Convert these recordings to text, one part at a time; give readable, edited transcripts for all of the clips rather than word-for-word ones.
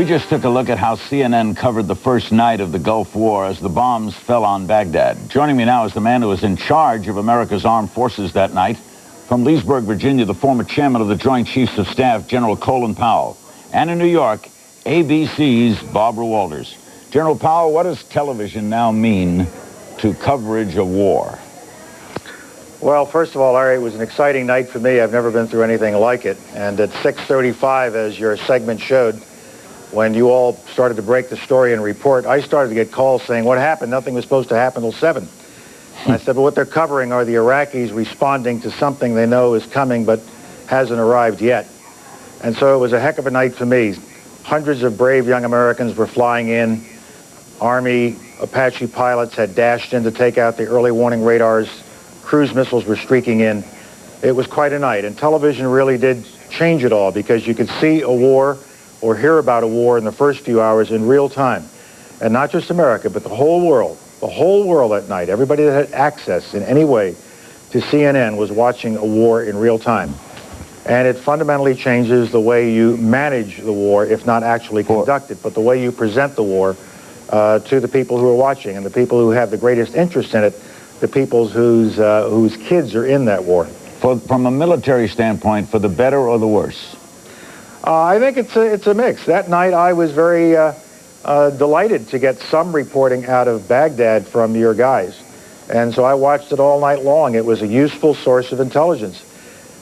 just took a look at how CNN covered the first night of the Gulf War as the bombs fell on Baghdad. Joining me now is the man who was in charge of America's armed forces that night. From Leesburg, Virginia, the former chairman of the Joint Chiefs of Staff, General Colin Powell. And in New York, ABC's Barbara Walters. General Powell, what does television now mean to coverage of war? Well, first of all, Larry, it was an exciting night for me. I've never been through anything like it. And at 6:35, as your segment showed, when you all started to break the story and report, I started to get calls saying, what happened? Nothing was supposed to happen till 7. And I said, well, what they're covering are the Iraqis responding to something they know is coming but hasn't arrived yet. And so it was a heck of a night for me. Hundreds of brave young Americans were flying in. Army Apache pilots had dashed in to take out the early warning radars. Cruise missiles were streaking in. It was quite a night. And television really did change it all because you could see a war or hear about a war in the first few hours in real time. And not just America, but the whole world that night. Everybody that had access in any way to CNN was watching a war in real time. And it fundamentally changes the way you manage the war, if not actually conduct it, but the way you present the war to the people who are watching and the people who have the greatest interest in it, the people whose kids are in that war. From a military standpoint, for the better or the worse? I think it's a mix. That night I was very delighted to get some reporting out of Baghdad from your guys. And so I watched it all night long. It was a useful source of intelligence.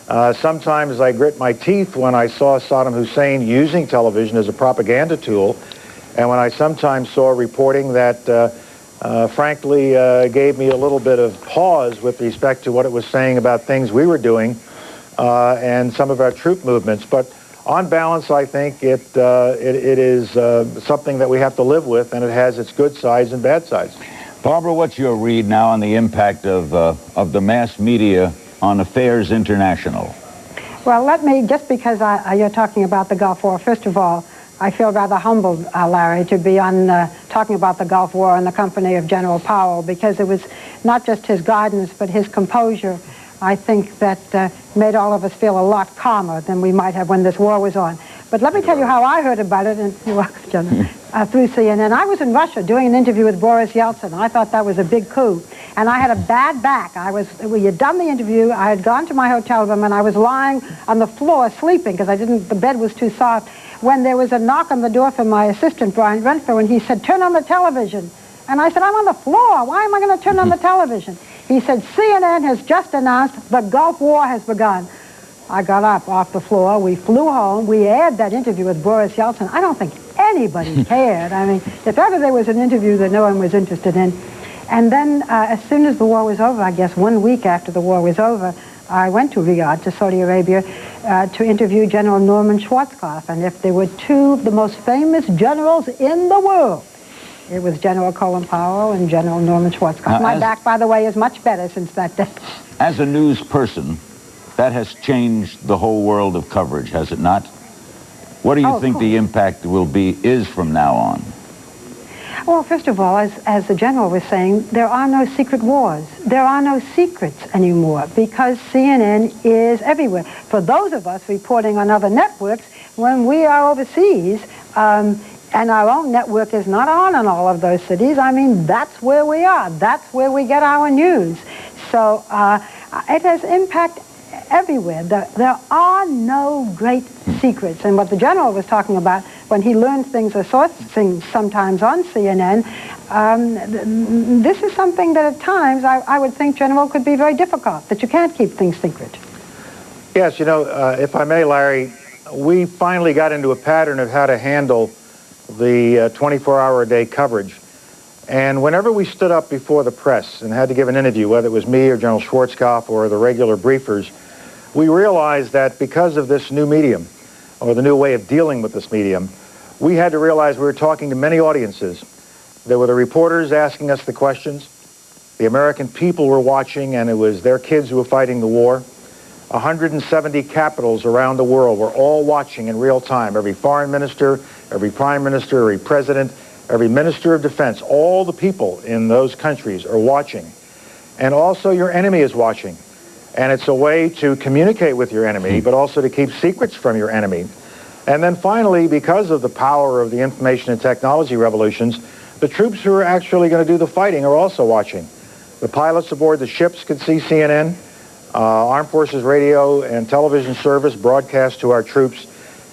Sometimes I grit my teeth when I saw Saddam Hussein using television as a propaganda tool, and when I sometimes saw reporting that frankly gave me a little bit of pause with respect to what it was saying about things we were doing and some of our troop movements. But on balance, I think it is something that we have to live with, and it has its good sides and bad sides. Barbara, what's your read now on the impact of the mass media on Affairs International? Well, let me, just because you're talking about the Gulf War, first of all, I feel rather humbled, Larry, to be on talking about the Gulf War in the company of General Powell, because it was not just his guidance, but his composure, I think, that made all of us feel a lot calmer than we might have when this war was on. But let me tell you how I heard about it, and you're welcome, General, through CNN. I was in Russia doing an interview with Boris Yeltsin. I thought that was a big coup. And I had a bad back. We had done the interview, I had gone to my hotel room, and I was lying on the floor sleeping because the bed was too soft, when there was a knock on the door from my assistant, Brian Renfro, and he said, turn on the television. And I said, I'm on the floor. Why am I going to turn on the television? He said, CNN has just announced the Gulf War has begun. I got up off the floor. We flew home. We aired that interview with Boris Yeltsin. I don't think anybody cared. I mean, if ever there was an interview that no one was interested in. And then as soon as the war was over, I guess 1 week after the war was over, I went to Riyadh, to Saudi Arabia, to interview General Norman Schwarzkopf. And if there were two of the most famous generals in the world, it was General Colin Powell and General Norman Schwarzkopf. My back, by the way, is much better since that day. As a news person, that has changed the whole world of coverage, has it not? What do you think the impact is from now on? Well, first of all, as the general was saying, there are no secret wars. There are no secrets anymore because CNN is everywhere. For those of us reporting on other networks, when we are overseas, and our own network is not on in all of those cities, I mean, that's where we are. That's where we get our news. So it has impact everywhere. There are no great secrets. And what the general was talking about when he learned things or saw things sometimes on CNN, this is something that at times I would think, General, could be very difficult, that you can't keep things secret. Yes, you know, if I may, Larry, we finally got into a pattern of how to handle the 24-hour-a-day coverage. And whenever we stood up before the press and had to give an interview, whether it was me or General Schwarzkopf or the regular briefers, we realized that because of this new medium, or the new way of dealing with this medium, we had to realize we were talking to many audiences. There were the reporters asking us the questions. The American people were watching, and it was their kids who were fighting the war. 170 capitals around the world were all watching in real time. Every foreign minister, every prime minister, every president, every minister of defense, all the people in those countries are watching. And also your enemy is watching. And it's a way to communicate with your enemy, but also to keep secrets from your enemy. And then finally, because of the power of the information and technology revolutions, the troops who are actually going to do the fighting are also watching. The pilots aboard the ships could see CNN. Armed Forces Radio and television service broadcast to our troops.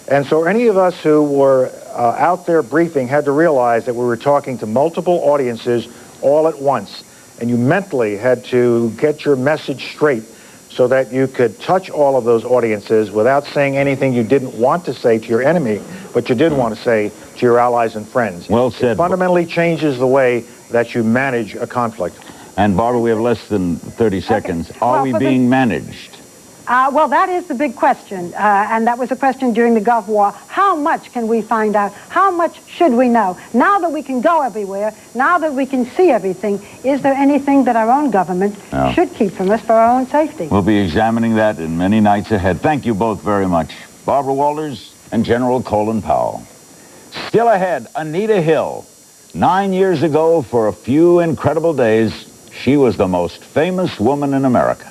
And so any of us who were out there briefing had to realize that we were talking to multiple audiences all at once. And you mentally had to get your message straight so that you could touch all of those audiences without saying anything you didn't want to say to your enemy, but you did want to say to your allies and friends. Well said. It fundamentally changes the way that you manage a conflict. And Barbara, we have less than 30 seconds. Okay. Are we being managed? Well, that is the big question, and that was a question during the Gulf War. How much can we find out? How much should we know? Now that we can go everywhere, now that we can see everything, is there anything that our own government should keep from us for our own safety? We'll be examining that in many nights ahead. Thank you both very much. Barbara Walters and General Colin Powell. Still ahead, Anita Hill. 9 years ago, for a few incredible days, she was the most famous woman in America.